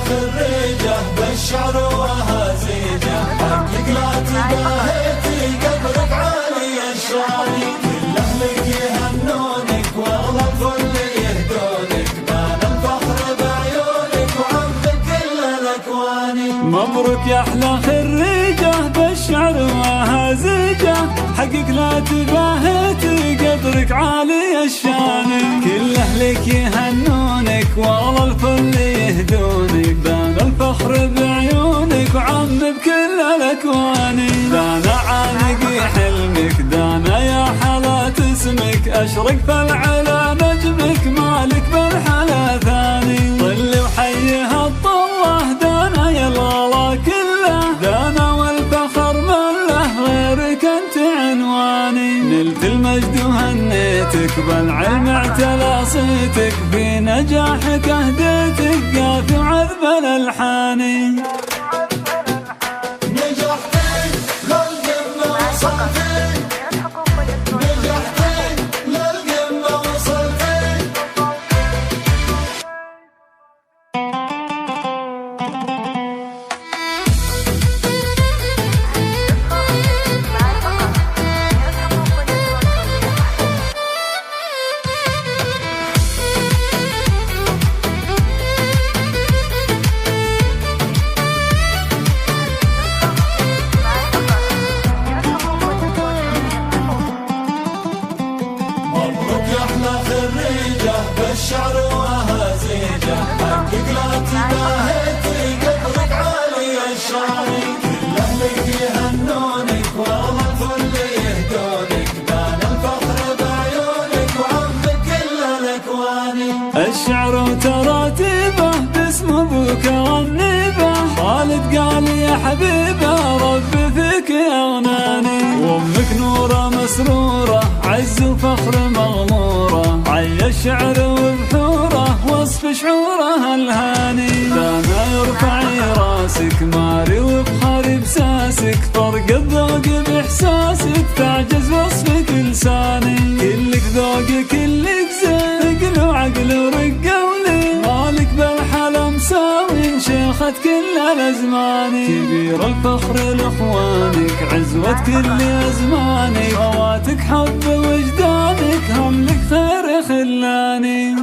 خريجة بالشعر وهزيجة، حقك لا تباهيتي قبرك عالي الشاني، كل أهلك يهنونك والله الفل يهدونك، بان الفخر بعيونك وعمك كل الأكواني. مبروك يا أحلى خريجة بالشعر وهزيجة، حقك لا تباهيتي قدرك عالي الشان، كل أهلك يهنونك والله الفل يهدونك، بان الفخر بعيونك وعم بكل الأكوان. دانا عانقي حلمك دانا يا حالات اسمك، أشرق في العلا نجمك مالك بالحلا ثاني، طل وحيها الطله دانا يا الغلا كله، دانا والفخر مله غيرك انت عنواني، نلت المجد وهنيتك بالعلم اعتلى صيتك، بنجاحك اهديتك قافي وعذب الالحان. خريجة بالشعر وهزيجة، حقك لا تباهيتي قدرك عالي الشاني، كل أهلك يهنونك والله الفل يهدونك، بان الفخر بعيونك وعمك كل الأكواني. الشعر وتراتيبه باسم ابوك والنيبه، خالد قال يا حبيبه ربي فيك يغناني، وامك نوره مسروره عز وفخر مغموره، عي الشعر وبحوره وصف شعوره الهاني، دانا يرفعي راسك ماري وبخاري بساسك، فرق الذوق باحساسك تعجز وصفك لساني، كلك ذوق كلك زين عقل وعقل ورقه ولين، مالك بالحلا مساوي شيخة كل الازمان، كبير الفخر لاخوانك عزوة كل ازمانك، خواتك حب وجدانك هم لك خير خلاني.